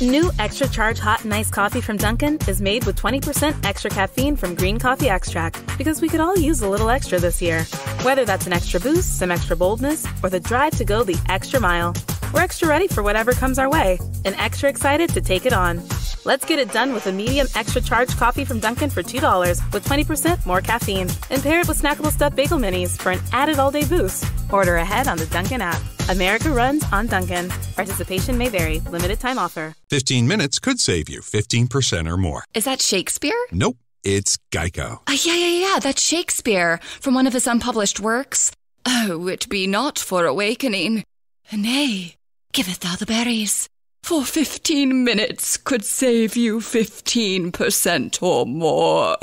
New Extra Charge Hot and Iced Coffee from Dunkin' is made with 20% extra caffeine from green coffee extract, because we could all use a little extra this year. Whether that's an extra boost, some extra boldness, or the drive to go the extra mile, we're extra ready for whatever comes our way and extra excited to take it on. Let's get it done with a medium extra charge coffee from Dunkin' for $2 with 20% more caffeine. And pair it with snackable stuffed bagel minis for an added all-day boost. Order ahead on the Dunkin' app. America runs on Dunkin'. Participation may vary. Limited time offer. 15 minutes could save you 15% or more. Is that Shakespeare? Nope, it's Geico. Yeah, that's Shakespeare from one of his unpublished works. Oh, it be not for awakening. Nay, giveth thou the berries. For 15 minutes could save you 15% or more.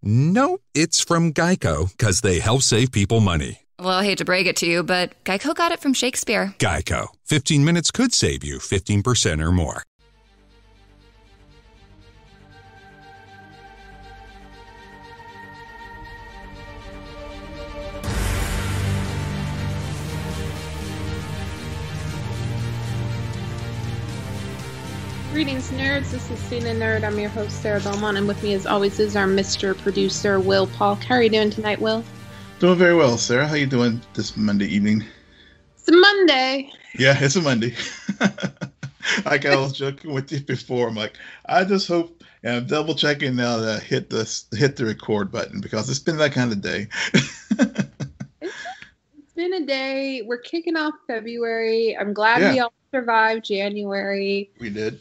Nope, it's from Geico, because they help save people money. Well, I hate to break it to you, but Geico got it from Shakespeare. Geico. 15 minutes could save you 15% or more. Greetings, nerds. This is CNN Nerd. I'm your host, Sarah Belmont, and with me, as always, is our Mr. Producer, Will Polk. How are you doing tonight, Will? Doing very well, Sarah. How you doing this Monday evening? It's a Monday. Yeah, it's a Monday. Like I was joking with you before, I'm like, I just hope, and I'm double checking now that I hit the record button, because it's been that kind of day. It's been a day. We're kicking off February. I'm glad we all survived January. We did.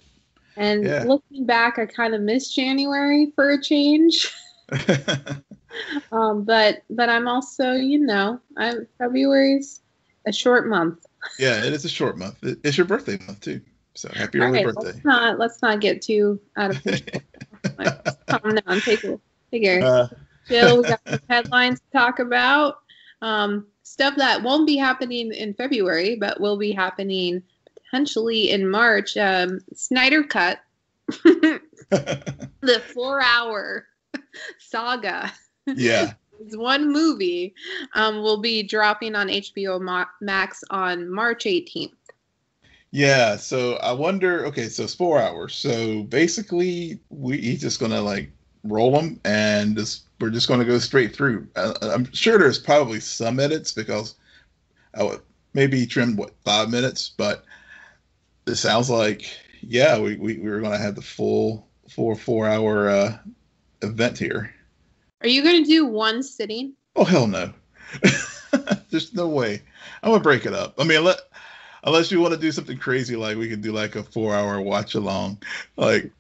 And looking back, I kind of miss January for a change. But I'm also, February's a short month. Yeah, it is a short month. It's your birthday month too. So happy early birthday. Let's not get too out of control. Calm down. Take a chill. We got some headlines to talk about. Stuff that won't be happening in February, but will be happening potentially in March. Snyder Cut. The 4-hour saga. Yeah. It's one movie will be dropping on HBOMax on March 18th. Yeah, so I wonder, okay, so it's 4 hours. So basically, he's just going to roll them, and we're just going to go straight through. I'm sure there's probably some edits, because I would maybe trimmed 5 minutes, but it sounds like, we were going to have the full 4-hour event here. Are you going to do one sitting? Oh, hell no. There's no way. I'm going to break it up. I mean, unless you want to do something crazy, like we could do a 4-hour watch along, with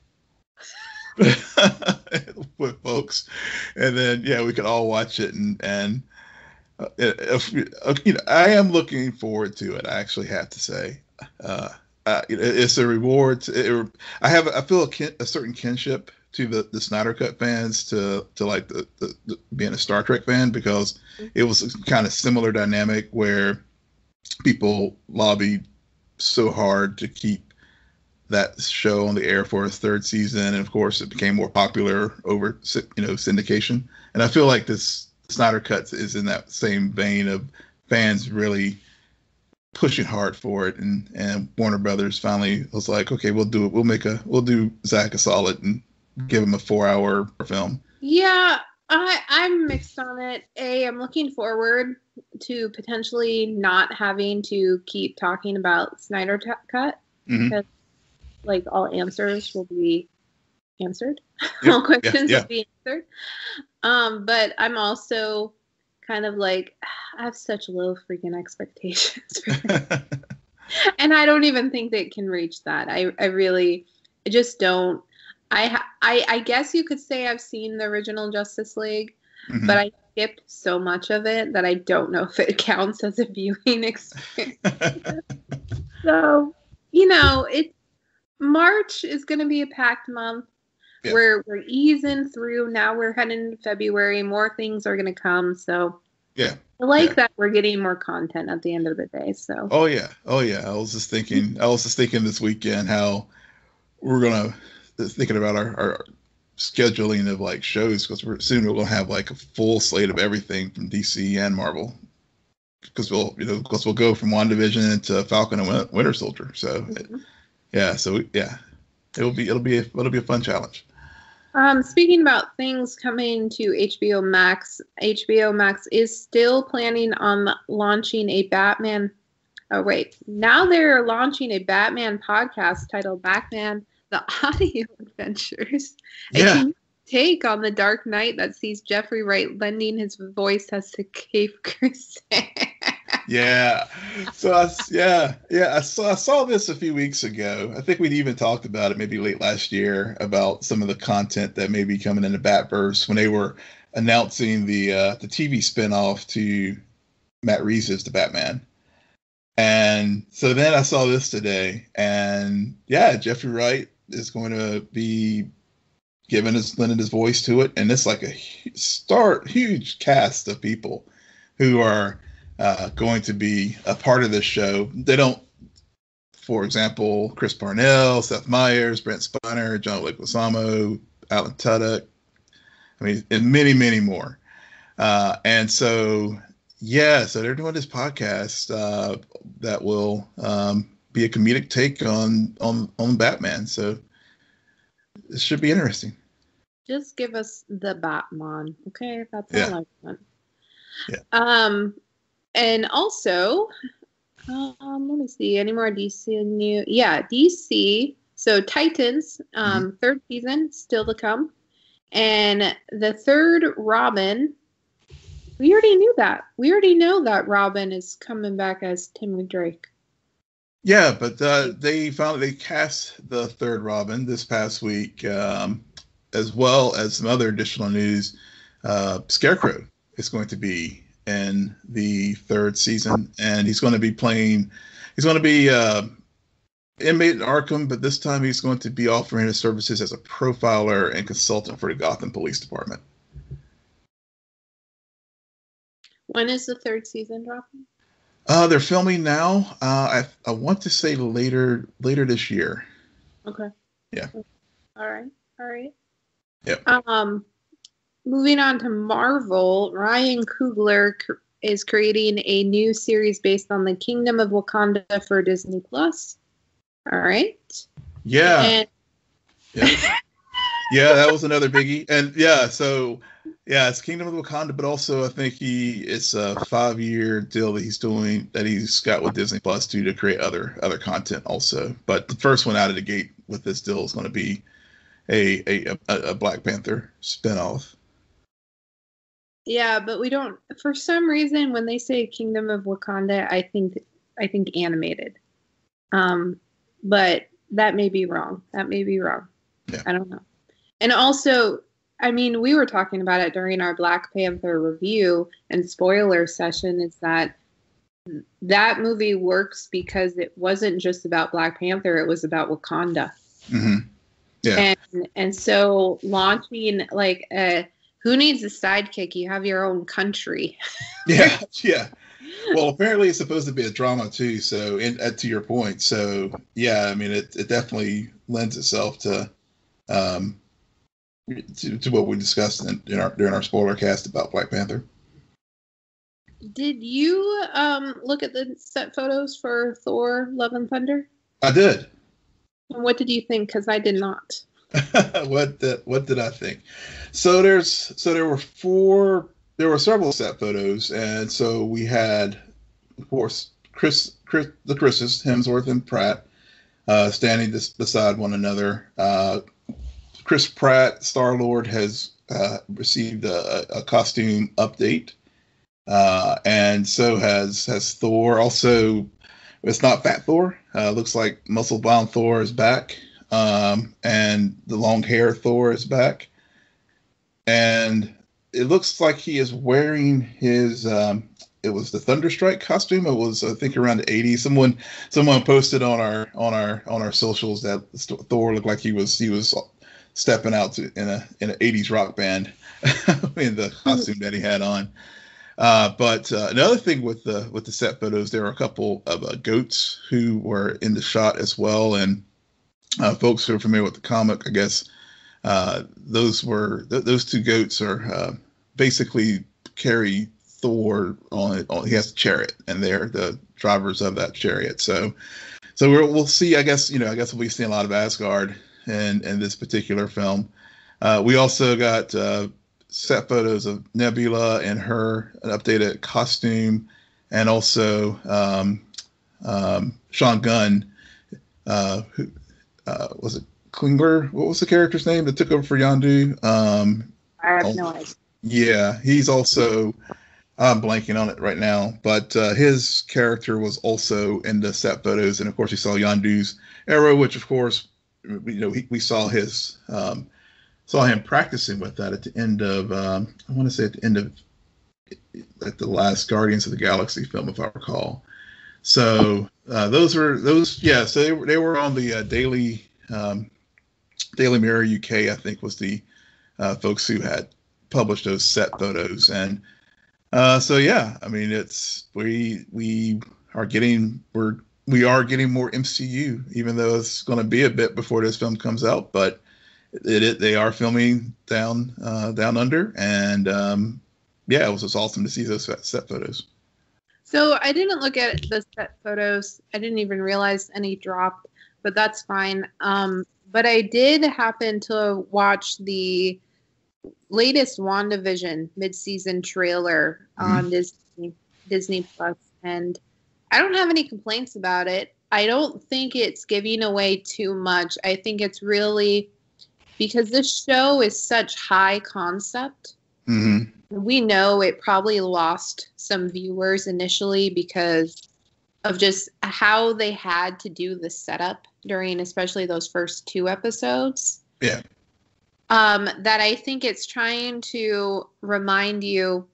folks. And then, we could all watch it. And I am looking forward to it, I actually have to say. It's a reward. I feel a certain kinship to the Snyder Cut fans to the being a Star Trek fan, because it was a kind of similar dynamic where people lobbied so hard to keep that show on the air for a third season, and of course it became more popular over syndication. And I feel like this Snyder Cut is in that same vein of fans really pushing hard for it, and Warner Brothers finally was like, okay, we'll do it. We'll do Zach a solid and give him a 4-hour film. Yeah, I'm mixed on it. I'm looking forward to potentially not having to keep talking about Snyder Cut, because all answers will be answered. Yep. All questions will be answered. But I'm also kind of I have such low freaking expectations for this. And I don't even think they can reach that. I just don't. I guess you could say I've seen the original Justice League, but I skipped so much of it that I don't know if it counts as a viewing experience. So, March is going to be a packed month. Yeah. We're easing through. Now we're heading into February. More things are going to come. So I like that we're getting more content at the end of the day. So Oh yeah. I was just thinking this weekend how we're gonna thinking about our scheduling of shows, because we're gonna have a full slate of everything from DC and Marvel, because we'll go from WandaVision into Falcon and Winter Soldier. So Yeah. So yeah, it'll be a fun challenge. Speaking about things coming to HBO Max, HBO Max is still planning on launching a Batman. Oh, wait. Now they're launching a Batman podcast titled Batman: The Audio Adventures. Yeah. A take on the Dark Knight that sees Jeffrey Wright lending his voice as the Cape Crusader. Yeah. So I saw this a few weeks ago. I think we'd even talked about it maybe late last year about some of the content that may be coming into Batverse when they were announcing the TV spinoff to Matt Reeves' The Batman. And so then I saw this today, and yeah, Jeffrey Wright is going to be lending his voice to it, and it's like a huge cast of people who are going to be a part of this show. They don't, for example, Chris Parnell, Seth Meyers, Brent Spiner, John Leguizamo, Alan Tudyk. I mean, and many, many more. And so, yeah, so they're doing this podcast that will be a comedic take on Batman. So it should be interesting. Just give us the Batman, okay? That's Yeah. all I want. Yeah. And also, let me see, any more DC news? Yeah, DC. So Titans, third season still to come, and the third Robin. We already knew that. We already know that Robin is coming back as Tim Drake. Yeah, but they cast the third Robin this past week, as well as some other additional news. Scarecrow is going to be in the third season, and he's going to be inmate in Arkham, but this time he's going to be offering his services as a profiler and consultant for the Gotham Police Department. When is the third season dropping? They're filming now. I want to say later this year. Okay. Yeah. All right. Yep. Moving on to Marvel, Ryan Coogler is creating a new series based on the Kingdom of Wakanda for Disney Plus. All right. Yeah. Yeah, that was another biggie. And yeah, so yeah, it's Kingdom of Wakanda, but also I think it's a 5-year deal that he's got with Disney Plus to create other content also. But the first one out of the gate with this deal is going to be a Black Panther spinoff. Yeah, but we don't. For some reason, when they say Kingdom of Wakanda, I think animated. But that may be wrong. Yeah. I don't know. And also, I mean, we were talking about it during our Black Panther review and spoiler session. Is that movie works because it wasn't just about Black Panther; it was about Wakanda. Mm-hmm. Yeah. And so launching like who needs a sidekick? You have your own country. Yeah. Well, apparently it's supposed to be a drama too. So, to your point, so yeah, I mean, it definitely lends itself to what we discussed during our spoiler cast about Black Panther. Did you look at the set photos for Thor: Love and Thunder? I did. And what did you think? Because I did not. What did I think? So there were several set photos, and so we had, of course, Chris's, Hemsworth and Pratt, standing beside one another. Chris Pratt, Star-Lord, has received a costume update, and so has Thor. Also, it's not Fat Thor. Looks like muscle-bound Thor is back, and the long hair Thor is back, and it looks like he is wearing his. It was the Thunderstrike costume. It was, I think, around the 80s. Someone posted on our socials that Thor looked like he was stepping out in an 80s rock band in the costume that he had on. But another thing with the set photos, there were a couple of goats who were in the shot as well, and folks who are familiar with the comic, I guess those two goats are basically carry Thor on. He has a chariot, and they're the drivers of that chariot. So So we'll see. I guess we'll be seeing a lot of Asgard in this particular film. We also got set photos of Nebula and her an updated costume, and also Sean Gunn. Who was it? Coogler? What was the character's name that took over for Yondu? I have no idea. Yeah, he's also. I'm blanking on it right now, but his character was also in the set photos, and of course, we saw Yondu's arrow, which of course, we saw his saw him practicing with that at the end of I want to say at the end of the last Guardians of the Galaxy film, if I recall. So So they were on the Daily Mirror UK, I think, was the folks who had published those set photos. And I mean, it's we are getting more MCU, even though it's going to be a bit before this film comes out, but they are filming down under, and it was just awesome to see those set photos. So I didn't look at the set photos. I didn't even realize any dropped, but that's fine. But I did happen to watch the latest WandaVision mid-season trailer on Disney Plus, and I don't have any complaints about it. I don't think it's giving away too much. I think it's really because this show is such high concept. Mm-hmm. We know it probably lost some viewers initially because of just how they had to do the setup during especially those first 2 episodes. Yeah. That I think it's trying to remind you,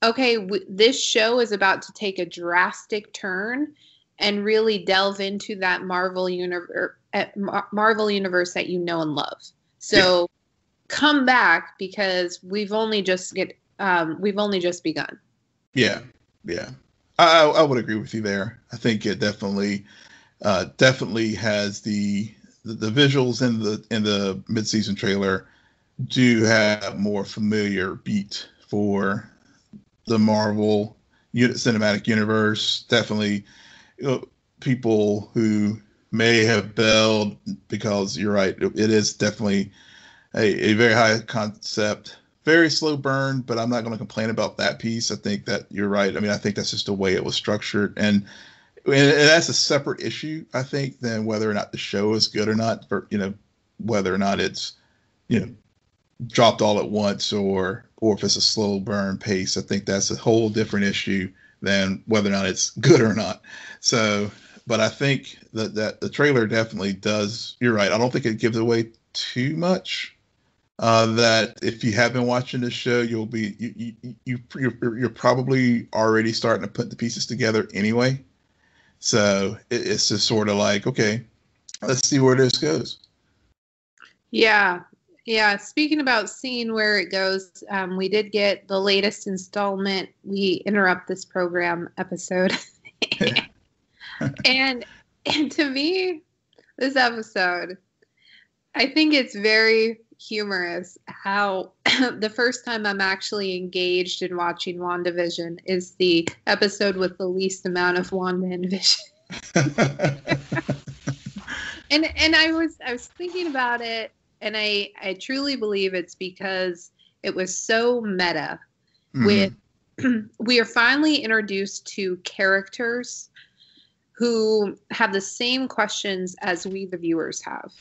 okay, this show is about to take a drastic turn and really delve into that Marvel universe that you know and love. So come back because we've only just begun. Yeah. I would agree with you there. I think it definitely has the visuals in the mid-season trailer do have more familiar beat for the Marvel cinematic universe. Definitely, people who may have bailed because you're right. It is definitely a very high concept, very slow burn, but I'm not going to complain about that piece. I think that you're right. I mean, I think that's just the way it was structured, and that's a separate issue, I think, than whether or not the show is good or not, whether or not it's, dropped all at once or if it's a slow burn pace. I think that's a whole different issue than whether or not it's good or not. So, but I think that the trailer definitely does. You're right. I don't think it gives away too much. That if you have been watching the show, you'll be you're probably already starting to put the pieces together anyway. So it's just sort of like, okay, let's see where this goes. Yeah. Speaking about seeing where it goes, we did get the latest installment. We interrupt this program episode. and to me, this episode, I think it's very humorous how the first time I'm actually engaged in watching WandaVision is the episode with the least amount of Wanda and Vision. and I was thinking about it, and I truly believe it's because it was so meta. With we are finally introduced to characters who have the same questions as we the viewers have.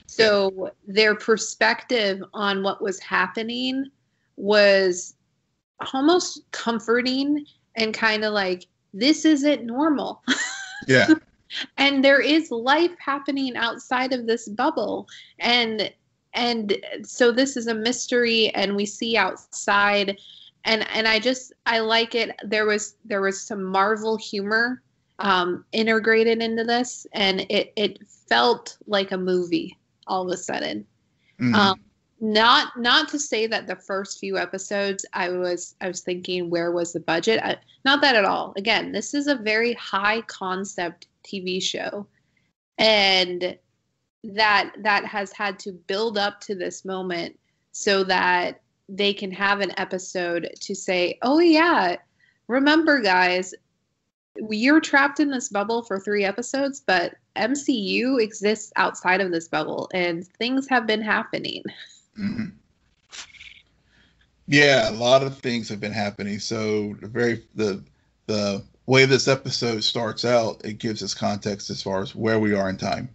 So their perspective on what was happening was almost comforting and kind of like, this isn't normal. Yeah. And there is life happening outside of this bubble. And so this is a mystery, and we see outside. And I like it. There was some Marvel humor integrated into this, and it felt like a movie all of a sudden. Not to say that the first few episodes I was thinking, where was the budget? Not that at all. Again, this is a very high concept TV show, and that has had to build up to this moment so that they can have an episode to say, oh yeah, remember guys, you're trapped in this bubble for 3 episodes, but MCU exists outside of this bubble, and things have been happening. Mm-hmm. Yeah, a lot of things have been happening. So the way this episode starts out, it gives us context as far as where we are in time.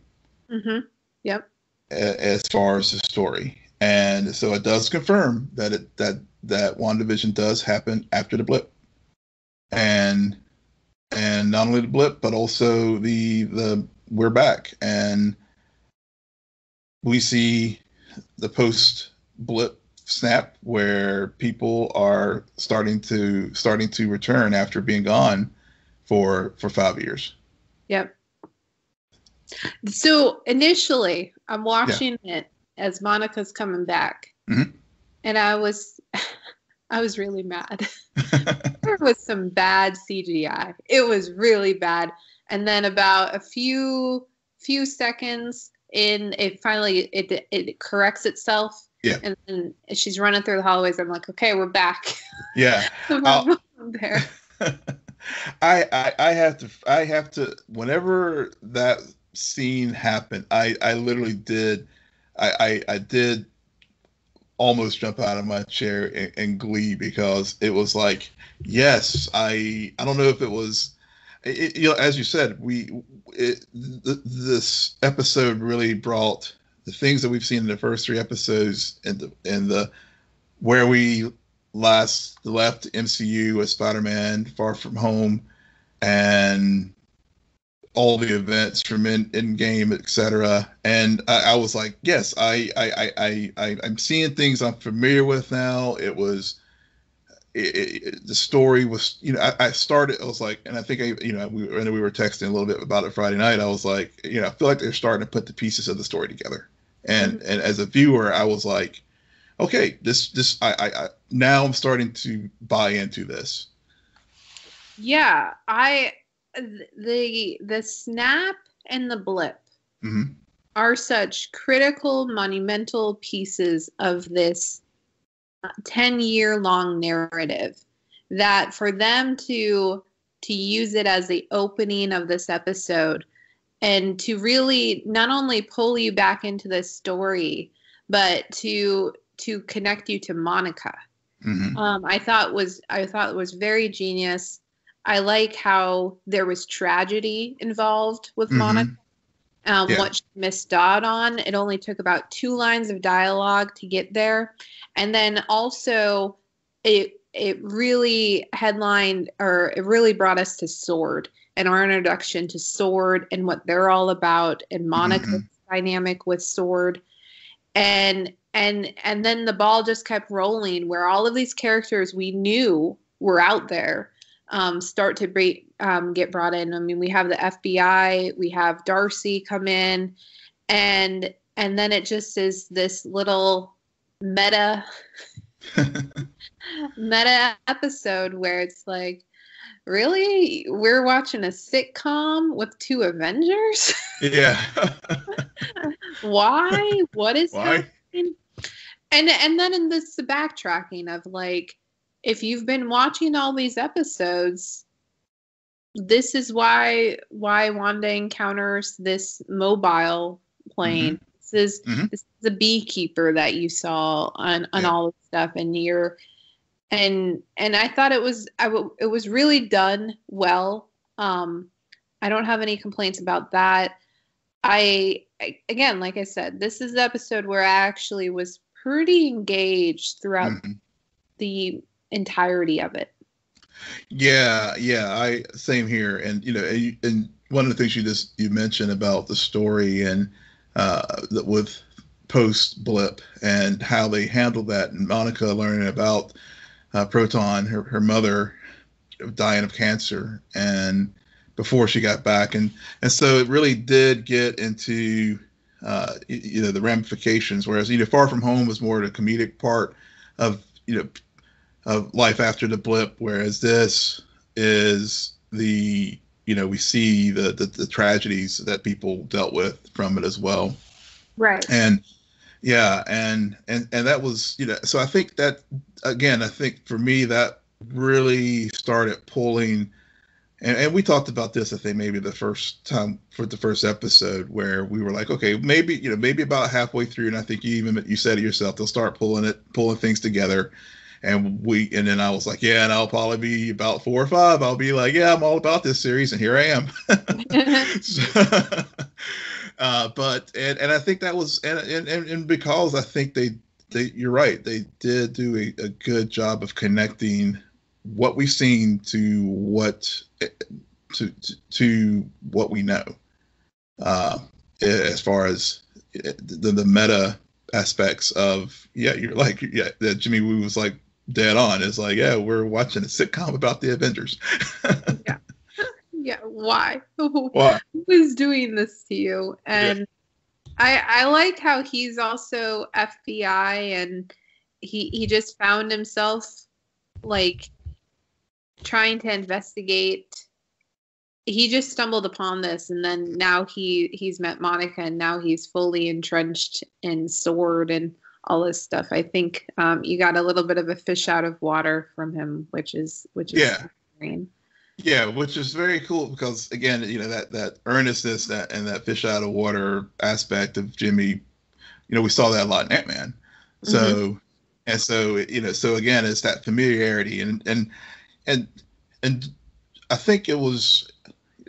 Mm-hmm. Yep. As far as the story, and so it does confirm that that WandaVision does happen after the blip, and not only the blip, but also the we're back, and we see the post blip snap where people are starting to return after being gone for 5 years. Yep. So initially, I'm watching it as Monica's coming back, mm-hmm. and I was really mad. There was some bad CGI. It was really bad. And then about a few seconds in, it finally it corrects itself. Yeah. And then she's running through the hallways. I'm like, okay, we're back. Yeah. There. I have to whenever that scene happened, I literally did I did almost jump out of my chair in glee, because it was like, yes, I don't know if it was as you said, this episode really brought the things that we've seen in the first 3 episodes in the where we last left MCU with Spider-Man Far From Home and all the events from Endgame, etc. And I was like, yes, I'm seeing things I'm familiar with now. It was the story was, I was like, and I think we were texting a little bit about it Friday night. I was like, I feel like they're starting to put the pieces of the story together. And and as a viewer, I was like, okay, I now I'm starting to buy into this. Yeah, the snap and the blip mm-hmm. are such critical, monumental pieces of this 10-year-long narrative that for them to use it as the opening of this episode and to really not only pull you back into this story, but to connect you to Monica, mm-hmm. I thought it was very genius. I like how there was tragedy involved with mm-hmm. Monica. What she missed out on. It only took about 2 lines of dialogue to get there. And then also it really headlined, or it really brought us to S.W.O.R.D. and our introduction to S.W.O.R.D. and what they're all about, and Monica's mm-hmm. dynamic with S.W.O.R.D. And then the ball just kept rolling, where all of these characters we knew were out there start to get brought in. I mean, we have the FBI, we have Darcy come in, and then it just is this little meta episode where it's like, really, we're watching a sitcom with 2 Avengers? Yeah. Why? What is happening? And then in this the backtracking of like, if you've been watching all these episodes, this is why Wanda encounters this mobile plane. Mm-hmm. This is the beekeeper that you saw on all this stuff, and and I thought it was really done well. I don't have any complaints about that. I again, like I said, this is the episode where I actually was pretty engaged throughout mm-hmm. the entirety of it. Yeah, same here. And and one of the things you mentioned about the story and with post blip and how they handled that, and Monica learning about Proton, her mother dying of cancer, and before she got back, and so it really did get into the ramifications. Whereas Far From Home was more the comedic part of of life after the blip, whereas this is the we see the tragedies that people dealt with from it as well. Right. And and that was so I think that, again, I think for me that really started pulling and we talked about this, I think maybe the first time for the first episode, where we were like, okay, maybe about halfway through, and I think you said it yourself, they'll start pulling things together. And then I was like, yeah, and I'll probably be about 4 or 5. I'll be like, yeah, I'm all about this series, and here I am. So, but I think that was and because I think they you're right, they did do a good job of connecting what we've seen to what we know, as far as the meta aspects of that Jimmy Woo was like dead on. It's like, yeah, we're watching a sitcom about the Avengers. Yeah. Why? Why? Who is doing this to you? And I like how he's also FBI, and he just found himself like trying to investigate. He just stumbled upon this, and then now he's met Monica, and now he's fully entrenched in SWORD and all this stuff. I think you got a little bit of a fish out of water from him, which is green. Yeah, which is very cool because, again, that earnestness and that fish out of water aspect of Jimmy, we saw that a lot in Ant-Man. So, and so, so again, it's that familiarity and I think it was,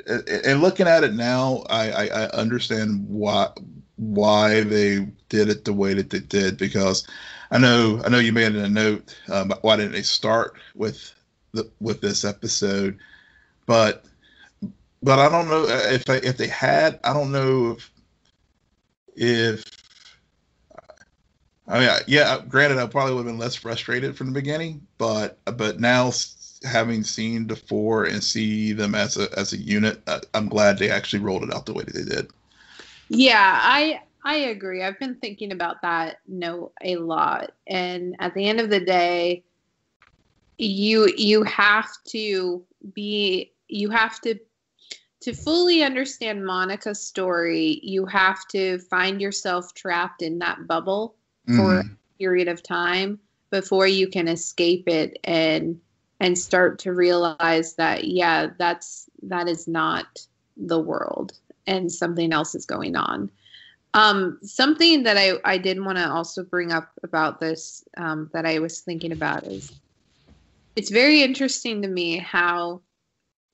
and looking at it now, I understand why they did it the way that they did, because I know you made a note, why didn't they start with this episode? But I don't know if they had. I don't know if I mean, yeah. Granted, I probably would have been less frustrated from the beginning, but now having seen the 4 and see them as a unit, I'm glad they actually rolled it out the way that they did. Yeah, I agree. I've been thinking about that note a lot, and at the end of the day, you have to fully understand Monica's story. You have to find yourself trapped in that bubble for a period of time before you can escape it and start to realize that, that is not the world and something else is going on. Something that I did want to also bring up about this, that I was thinking about, is it's very interesting to me how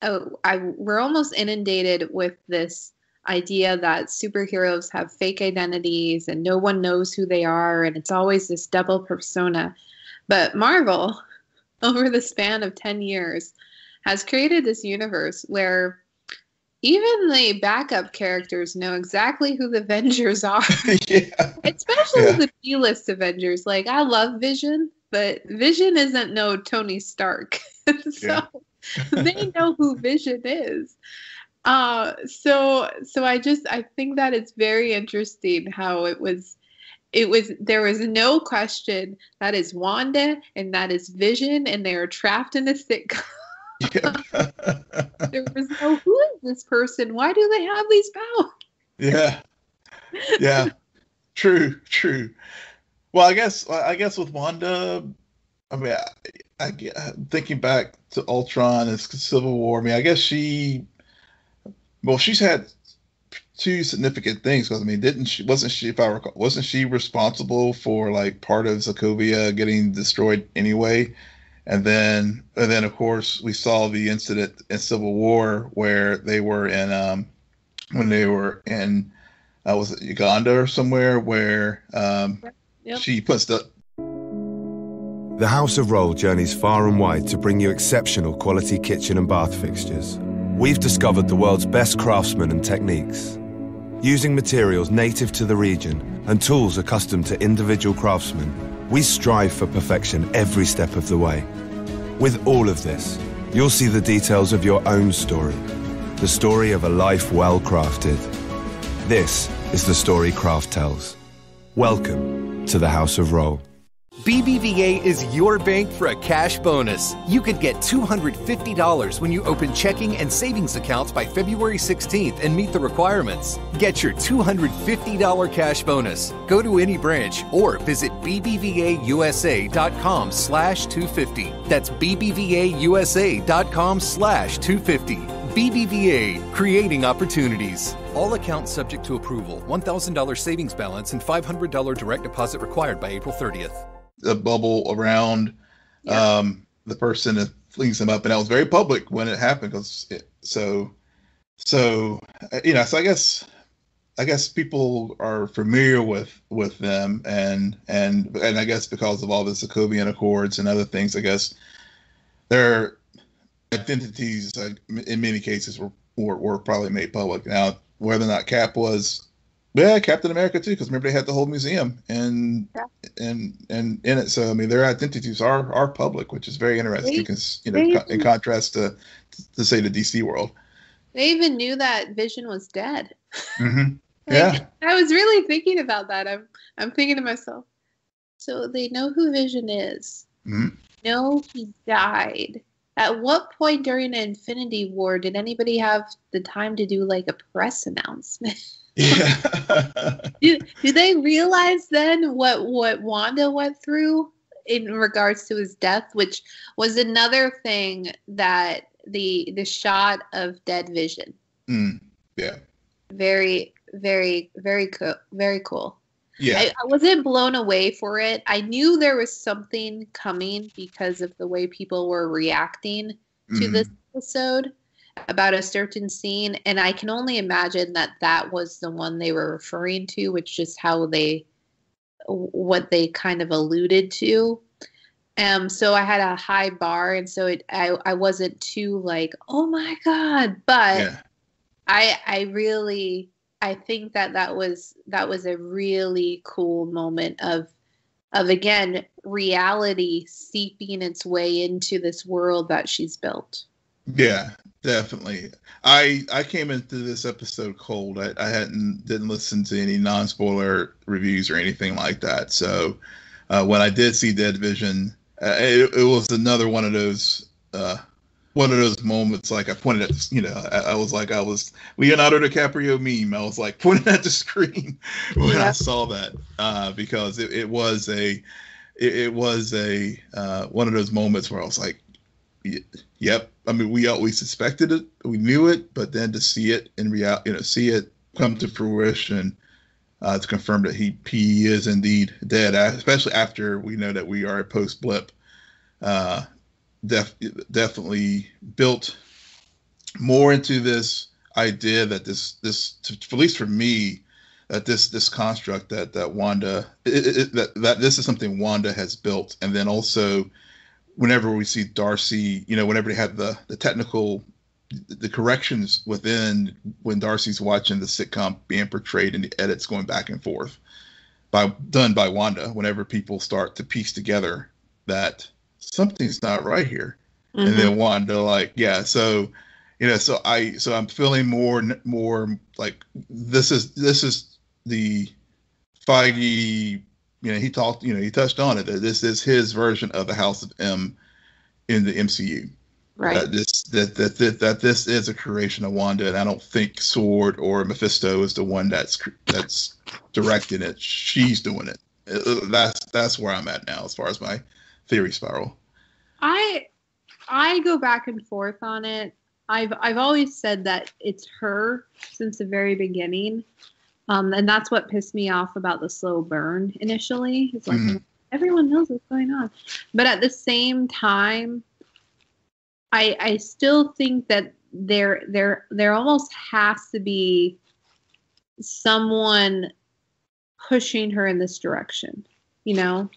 we're almost inundated with this idea that superheroes have fake identities and no one knows who they are, and it's always this double persona. But Marvel, over the span of 10 years, has created this universe where even the backup characters know exactly who the Avengers are. Especially the B-list Avengers. Like, I love Vision, but Vision isn't no Tony Stark. They know who Vision is. So I think that it's very interesting how there was no question that is Wanda and that is Vision, and they are trapped in a sitcom. There was no, who is this person? Why do they have these powers? Yeah. True. Well, I guess with Wanda, I mean, I thinking back to Ultron and Civil War. I mean, I guess she's had 2 significant things, because I mean, wasn't she responsible for like part of Sokovia getting destroyed anyway? And then of course we saw the incident in Civil War where they were in when they were in was it Uganda or somewhere, where she puts the House of Roll journeys far and wide to bring you exceptional quality kitchen and bath fixtures. We've discovered the world's best craftsmen and techniques. Using materials native to the region and tools accustomed to individual craftsmen, we strive for perfection every step of the way. With all of this, you'll see the details of your own story, the story of a life well crafted. This is the story Craft tells. Welcome to the House of Roll. BBVA is your bank for a cash bonus. You could get $250 when you open checking and savings accounts by February 16th and meet the requirements. Get your $250 cash bonus. Go to any branch or visit bbvausa.com/250. That's bbvausa.com/250. BBVA, creating opportunities. All accounts subject to approval. $1,000 savings balance and $500 direct deposit required by April 30th. The bubble around the person that flings them up, and that was very public when it happened. So I guess people are familiar with them, and I guess because of all the Sokovian Accords and other things, I guess their identities in many cases were probably made public. Now, whether or not Cap was. Yeah, Captain America too, because remember they had the whole museum and in it. So I mean, their identities are public, which is very interesting because in contrast to say the DC world, they even knew that Vision was dead. Mm-hmm. Yeah, I was really thinking about that. I'm thinking to myself, so they know who Vision is. Mm-hmm. Know he died. At what point during the Infinity War did anybody have the time to do like a press announcement? Yeah. do they realize then what Wanda went through in regards to his death, which was another thing that the shot of dead Vision. Yeah. Very, very, very cool. Very cool. Yeah. I wasn't blown away for it. I knew there was something coming because of the way people were reacting to this episode about a certain scene, and I can only imagine that was the one they were referring to, which is what they kind of alluded to. So I had a high bar, and so I wasn't too like, oh my god, but yeah. I think that was a really cool moment of again reality seeping its way into this world that she's built. Yeah, definitely. I came into this episode cold. I didn't listen to any non-spoiler reviews or anything like that. So when I did see Dead Vision, it was another one of those moments. Like I pointed at, I was Leonardo DiCaprio meme. I was like pointing at the screen when I saw that because it was a one of those moments where I was like, yep. I mean, we always suspected it, we knew it, but then to see it in reality, see it come to fruition, to confirm that he is indeed dead, especially after we know that we are a post blip, definitely built more into this idea that this at least for me, that this construct that Wanda that this is something Wanda has built, and then also. Whenever we see Darcy, whenever they have the technical, the corrections within when Darcy's watching the sitcom being portrayed and the edits going back and forth done by Wanda, whenever people start to piece together that something's not right here. Mm-hmm. And then Wanda so I'm feeling more like this is the Feige. He touched on it. That this is his version of the House of M in the MCU. Right. That this is a creation of Wanda, and I don't think Sword or Mephisto is the one that's directing it. She's doing it. That's where I'm at now as far as my theory spiral. I go back and forth on it. I've always said that it's her since the very beginning. And that's what pissed me off about the slow burn initially. It's like everyone knows what's going on, but at the same time, I still think that there almost has to be someone pushing her in this direction, because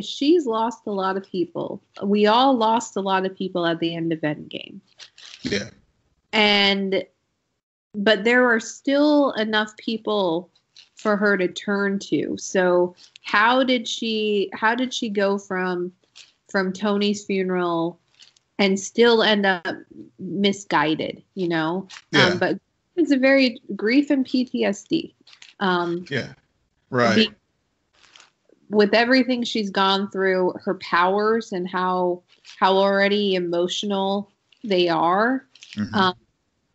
she's lost a lot of people. We all lost a lot of people at the end of Endgame. Yeah, but there are still enough people for her to turn to. So how did she go from Tony's funeral and still end up misguided, Yeah. But it's a very grief and PTSD. Yeah. Right. with everything she's gone through, her powers and how already emotional they are. Mm-hmm.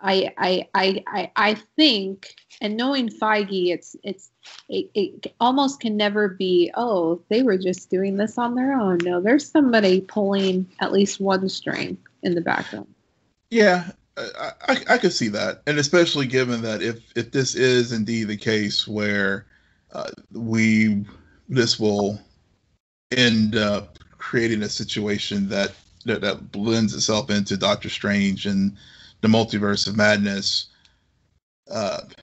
I think, and knowing Feige, it almost can never be, oh, they were just doing this on their own. No, there's somebody pulling at least one string in the background. Yeah, I could see that, and especially given that if this is indeed the case where this will end up creating a situation that blends itself into Doctor Strange and the Multiverse of Madness, that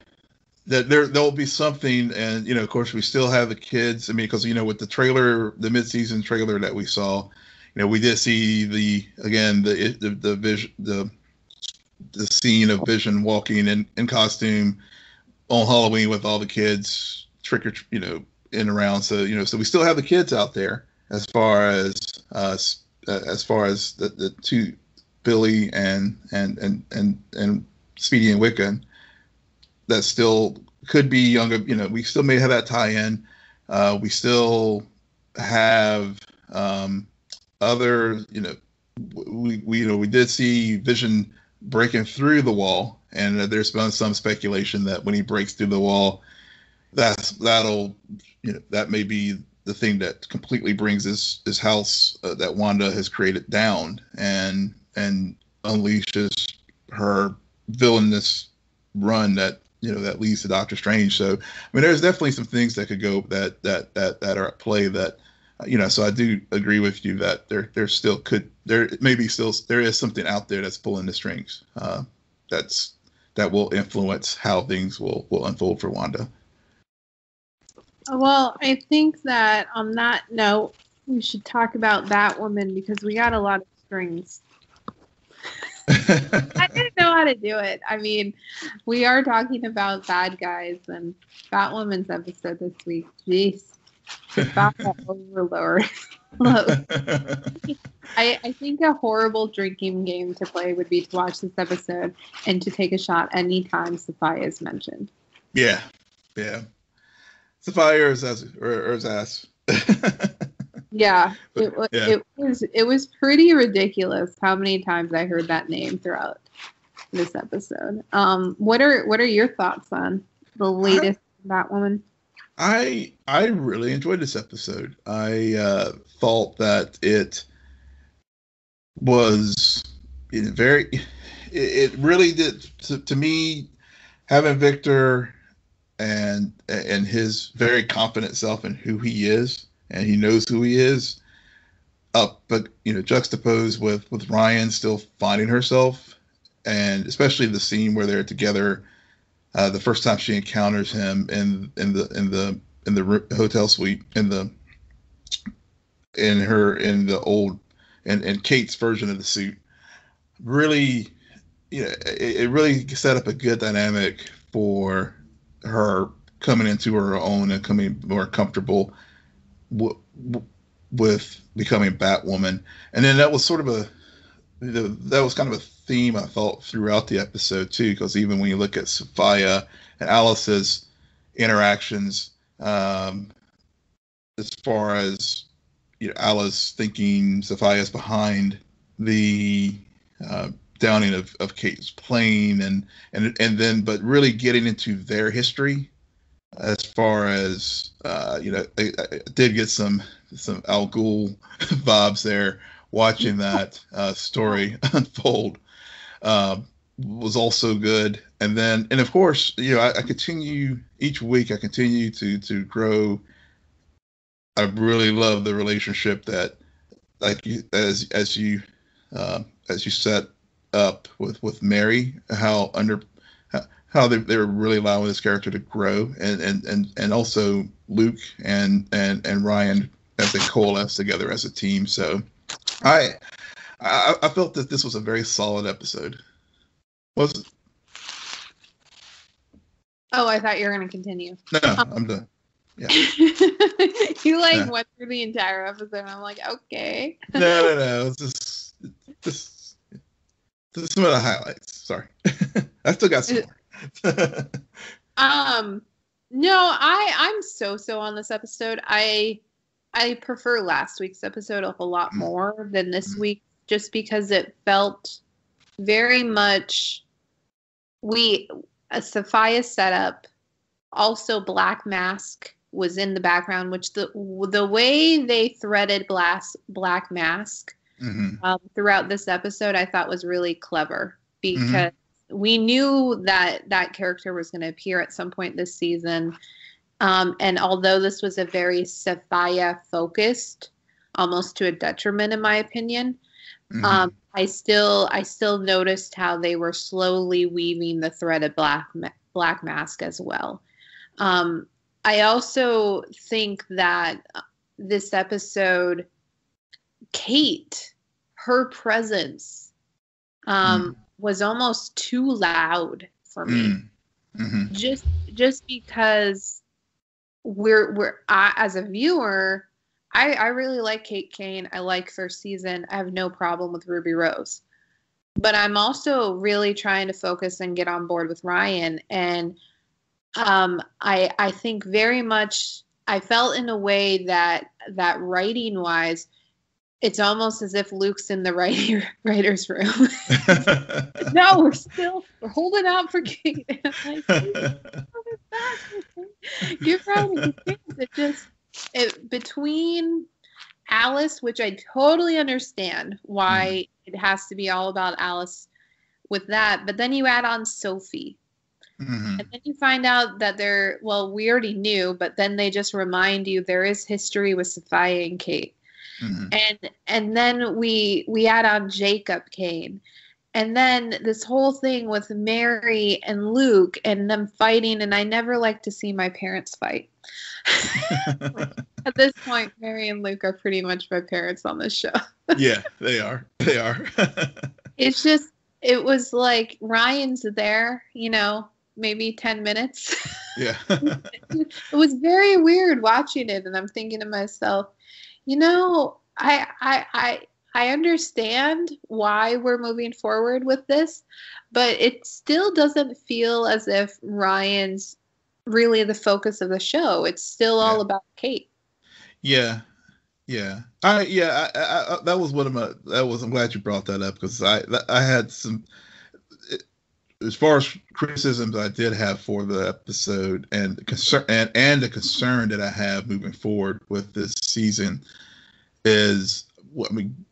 there'll be something. And of course, we still have the kids. I mean, because with the trailer, the mid-season trailer that we saw, we did see the scene of Vision walking in costume on Halloween with all the kids in around. So so we still have the kids out there as far as the two, Billy and Speedy and Wiccan, that still could be younger. We still may have that tie-in. We still have other. We did see Vision breaking through the wall, and there's been some speculation that when he breaks through the wall, that may be the thing that completely brings this house that Wanda has created down and unleashes her villainous run that leads to Doctor Strange. So I mean, there's definitely some things that could go that are at play that so I do agree with you that there is something out there that's pulling the strings that will influence how things will unfold for Wanda. Well, I think that on that note, we should talk about Batwoman because we got a lot of strings. I didn't know how to do it. I mean, we are talking about bad guys, and Batwoman's episode this week. Jeez. Batman overlord. I think a horrible drinking game to play would be to watch this episode and to take a shot anytime Sophia is mentioned. Yeah. Sophia or Zaz. Yeah, it was pretty ridiculous how many times I heard that name throughout this episode. What are your thoughts on the latest Batwoman? I really enjoyed this episode. I thought that it was it really did to me, having Victor and his very confident self in who he is, and he knows who he is, but juxtaposed with Ryan still finding herself, and especially the scene where they're together. The first time she encounters him in the hotel suite, in Kate's version of the suit, really, it really set up a good dynamic for her coming into her own and coming more comfortable with becoming Batwoman. And then that was sort of that was kind of a theme I thought throughout the episode too, because even when you look at Sophia and Alice's interactions, as far as Alice thinking Sophia's behind the downing of Kate's plane, and then but really getting into their history, as far as I did get some Al Ghul vibes there. Watching that story unfold was also good. And of course, I continue each week. I continue to grow. I really love the relationship that, as you set up with Mary, how they're really allowing this character to grow, and also Luke and Ryan as they coalesce together as a team. So. I felt that this was a very solid episode. Was it? Oh, I thought you were going to continue. No, I'm done. Yeah. You went through the entire episode, and I'm like, okay. No. It's just some of the highlights. Sorry, I still got some more. No, I'm so on this episode. I prefer last week's episode a whole lot more than this week, just because it felt very much a Sophia setup. Also, Black Mask was in the background, which the way they threaded Black Mask throughout this episode, I thought was really clever, because we knew that character was going to appear at some point this season. And although this was a very Sophia focused, almost to a detriment, in my opinion, I still noticed how they were slowly weaving the thread of Black Mask as well. I also think that this episode, Kate, her presence was almost too loud for me. Just because I, as a viewer, I really like Kate Kane. I like first season. I have no problem with Ruby Rose. But I'm also really trying to focus and get on board with Ryan. And I think very much, I felt in a way that writing-wise, it's almost as if Luke's in the writer's room. No, we're holding out for Kate. Give Ryan a chance. Between Alice, which I totally understand why it has to be all about Alice with that, but then you add on Sophie. And then you find out that we already knew, but then they just remind you there is history with Sophia and Kate. And then we add on Jacob Kane. And then this whole thing with Mary and Luke and them fighting, and I never like to see my parents fight. At this point, Mary and Luke are pretty much my parents on this show. Yeah, they are. They are. It's just, it was like Ryan's there, maybe 10 minutes. Yeah. It was very weird watching it, and I'm thinking to myself, I understand why we're moving forward with this, but it still doesn't feel as if Ryan's really the focus of the show. It's still all about Kate. Yeah. That was one of my. I'm glad you brought that up, because I had some. As far as criticisms I did have for the episode, and the concern that I have moving forward with this season is,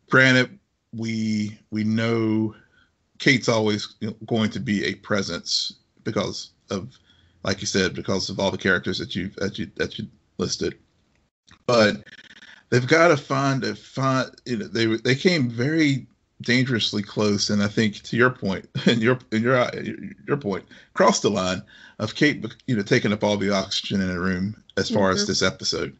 granted, we know Kate's always going to be a presence because of, like you said, because of all the characters that you listed, but they've got to find. They came very dangerously close, and I think, to your point, and your point, crossed the line of Kate, taking up all the oxygen in a room as far as this episode.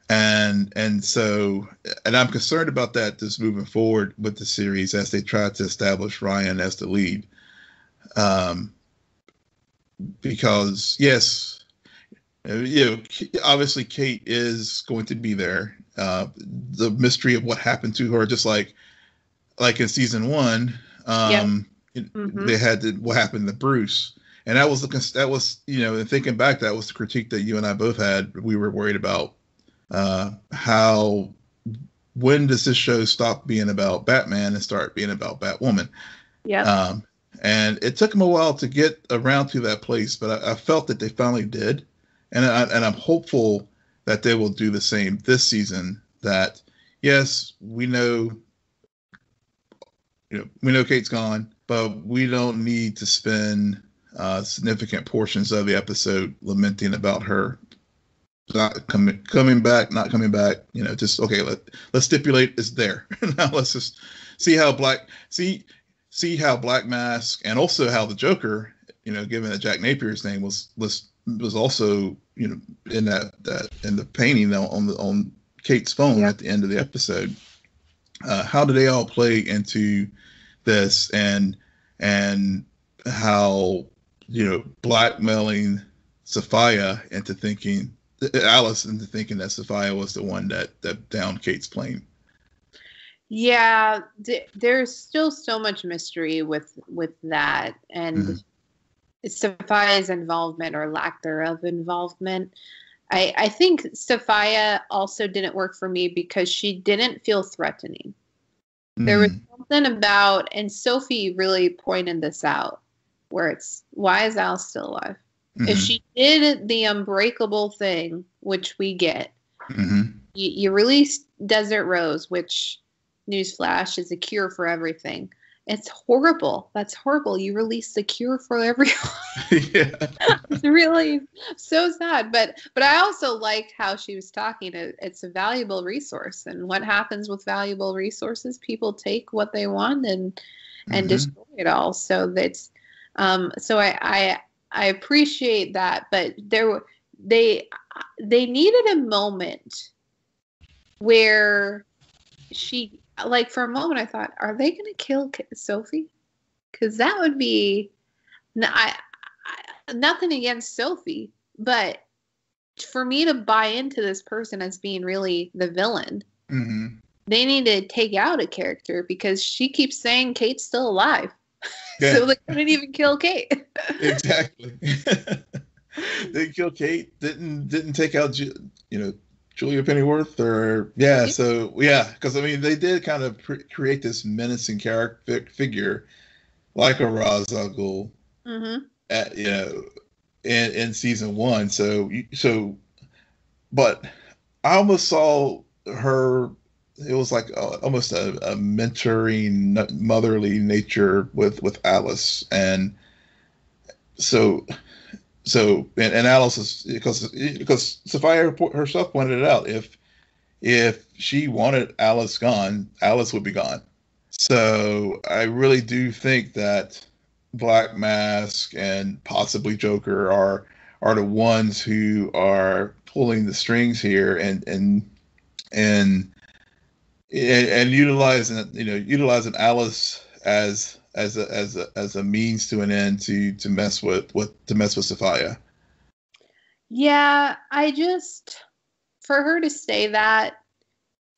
And so I'm concerned about that just moving forward with the series as they try to establish Ryan as the lead. Because yes, obviously Kate is going to be there. The mystery of what happened to her, just like in season 1, they had what happened to Bruce. And that was and thinking back, that was the critique that you and I both had. We were worried about when does this show stop being about Batman and start being about Batwoman? Yeah. And it took them a while to get around to that place, but I felt that they finally did, and I'm hopeful that they will do the same this season. That yes, we know Kate's gone, but we don't need to spend significant portions of the episode lamenting about her not coming back, not coming back. Just okay. Let's stipulate it's there. Now let's just see how Black Mask, and also how the Joker, given that Jack Napier's name was also in the painting on Kate's phone at the end of the episode. How do they all play into this, and how blackmailing Sophia into thinking that Sophia was the one that downed Kate's plane? Yeah, there's still so much mystery with that, and Sophia's involvement or lack thereof involvement. I think Sophia also didn't work for me because she didn't feel threatening. There was something about, and Sophie really pointed this out, where it's, why is Alice still alive? If she did the unbreakable thing, which we get, you release Desert Rose, which, newsflash, is a cure for everything. It's horrible. That's horrible. You release the cure for everyone. Yeah. It's really so sad. But I also like how she was talking. It's a valuable resource. And what happens with valuable resources? People take what they want and destroy it all. So that's so I appreciate that. But they needed a moment where she, like, for a moment I thought, are they going to kill Sophie? Because that would be, nothing against Sophie, but for me to buy into this person as being really the villain, they need to take out a character, because she keeps saying Kate's still alive. Yeah. So they couldn't even kill Kate. Exactly. They killed Kate. Didn't take out, Julia Pennyworth, or so because I mean they did kind of create this menacing character figure, like a Ra's al Ghul, in season 1. So, but I almost saw her. It was like almost a mentoring, motherly nature with Alice, and So Alice is, because Sophia herself pointed it out. If she wanted Alice gone, Alice would be gone. So I really do think that Black Mask and possibly Joker are the ones who are pulling the strings here and utilizing Alice as a means to an end to mess with Sophia. Yeah, for her to say that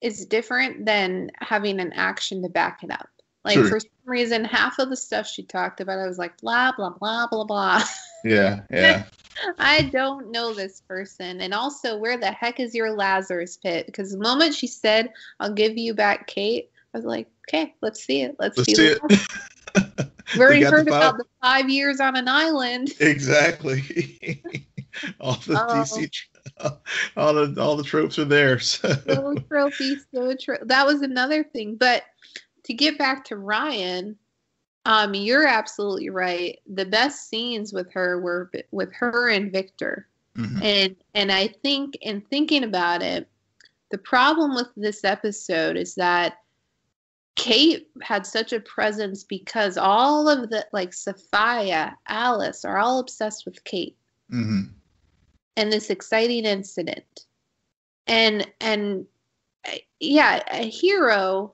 is different than having an action to back it up. Like, sure. For some reason, half of the stuff she talked about, I was like, blah, blah, blah, blah, blah. Yeah. I don't know this person. And also, where the heck is your Lazarus pit? Because the moment she said, I'll give you back Kate, I was like, okay, let's see it. Let's see it. We already heard about the 5 years on an island. Exactly. All the DC, all the tropes are there. So trophies, that was another thing. But to get back to Ryan, you're absolutely right. The best scenes with her were with her and Victor. And I think, in thinking about it, the problem with this episode is that Kate had such a presence because all of the, like, Sophia, Alice are all obsessed with Kate. And this exciting incident. And a hero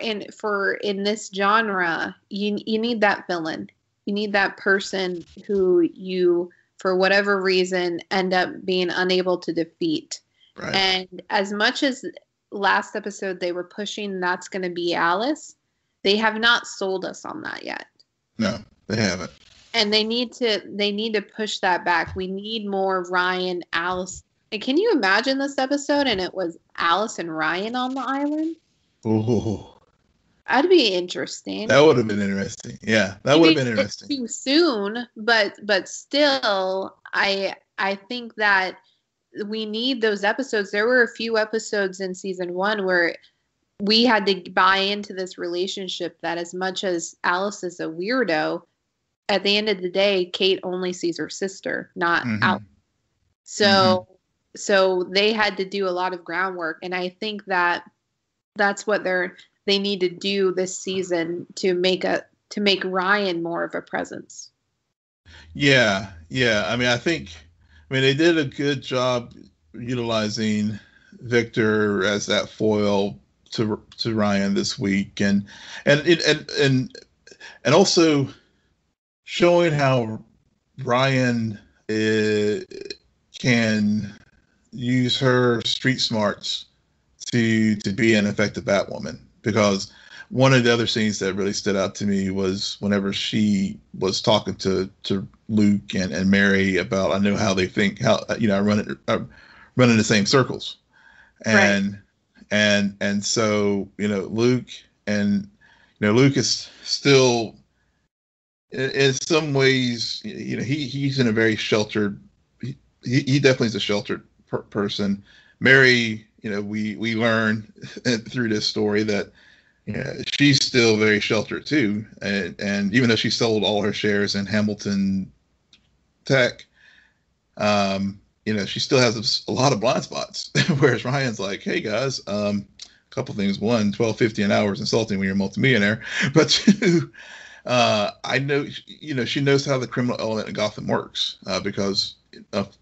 in this genre, you need that villain. You need that person who you, for whatever reason, end up being unable to defeat. Right. And as much as last episode they were pushing that's going to be Alice, they have not sold us on that yet. No, they haven't. And they need to push that back. We need more Ryan, Alice. And can you imagine this episode and it was Alice and Ryan on the island? Oh, that'd be interesting. That would have been interesting. Yeah, that would have been interesting. Too soon, but still, I think that we need those episodes. There were a few episodes in season 1 where we had to buy into this relationship that, as much as Alice is a weirdo, at the end of the day, Kate only sees her sister, not Alice. So they had to do a lot of groundwork, and I think that that's what they need to do this season to make Ryan more of a presence. Yeah. I mean, they did a good job utilizing Victor as that foil to Ryan this week, and also showing how Ryan can use her street smarts to be an effective Batwoman. Because one of the other scenes that really stood out to me was whenever she was talking to Luke and Mary about, I know how they think, how, I run in the same circles. And, right. and so, Luke is still, in some ways, he's in a very sheltered, he definitely is a sheltered person. Mary, we learn through this story that she's still very sheltered too, and even though she sold all her shares in Hamilton Tech, she still has a lot of blind spots. Whereas Ryan's like, hey guys, a couple things: one, $12.50 an hour is insulting when you're a multimillionaire, but two, I know, she knows how the criminal element in Gotham works because of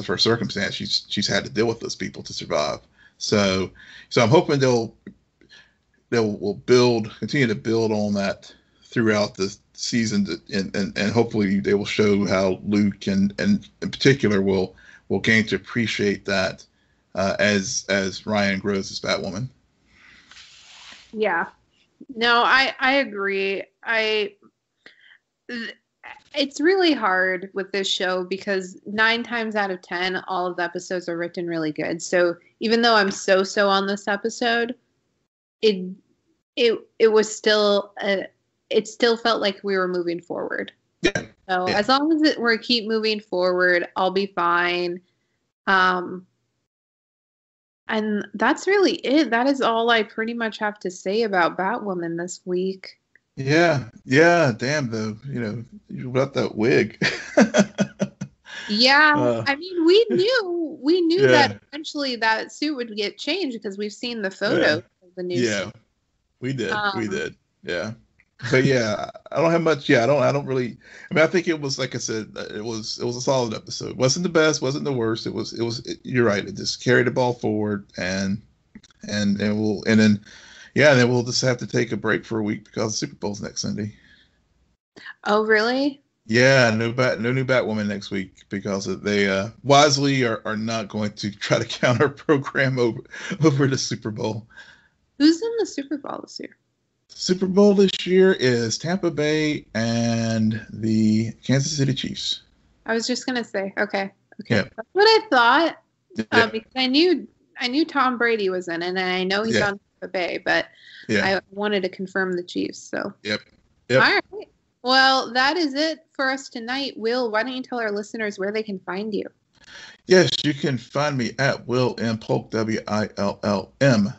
her circumstance. She's had to deal with those people to survive. So I'm hoping they'll continue to build on that throughout the season, and hopefully they will show how Luke and in particular will gain to appreciate that as Ryan grows as Batwoman. Yeah, no, I agree. It's really hard with this show because 9 times out of 10, all of the episodes are written really good. So even though I'm so on this episode, it was still it still felt like we were moving forward. Yeah. So as long as we keep moving forward, I'll be fine. And that's really it. That is all I pretty much have to say about Batwoman this week. Yeah. Damn, though, you got that wig. Yeah, I mean, we knew that eventually that suit would get changed because we've seen the photo of the new suit. We did. Yeah. But yeah, I don't have much. Yeah, I don't really. I mean, I think it was, like I said, it was a solid episode. Wasn't the best, wasn't the worst. It was. You're right. It just carried the ball forward, and then we'll just have to take a break for a week because the Super Bowl's next Sunday. Oh, really? Yeah, no new Batwoman next week because they wisely are not going to try to counter program over the Super Bowl. Who's in the Super Bowl this year? Super Bowl this year is Tampa Bay and the Kansas City Chiefs. I was just gonna say, okay. Yeah. That's what I thought because I knew Tom Brady was in it, and I know he's on Tampa Bay, but I wanted to confirm the Chiefs. So yep. All right. Well, that is it for us tonight. Will, why don't you tell our listeners where they can find you? Yes, you can find me at Will M. Polk, WILLMPOLK.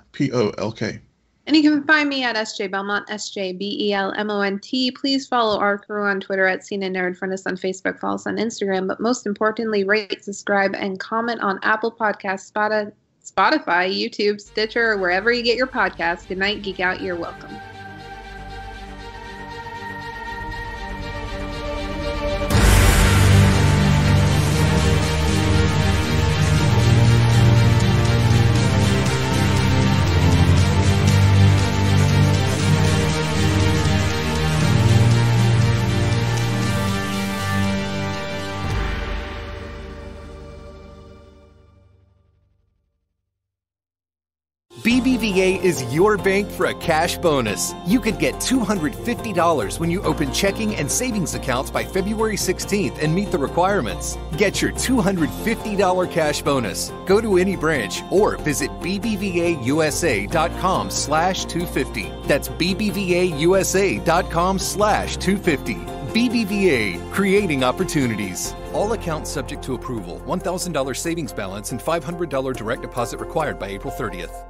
And you can find me at SJ Belmont, SJBELMONT. Please follow our crew on Twitter at CNN Nerd. Friend us on Facebook, follow us on Instagram. But most importantly, rate, subscribe, and comment on Apple Podcasts, Spotify, YouTube, Stitcher, or wherever you get your podcasts. Good night, Geek Out. You're welcome. BBVA is your bank for a cash bonus. You could get $250 when you open checking and savings accounts by February 16th and meet the requirements. Get your $250 cash bonus. Go to any branch or visit bbvausa.com/250. That's bbvausa.com/250. BBVA, creating opportunities. All accounts subject to approval. $1,000 savings balance and $500 direct deposit required by April 30th.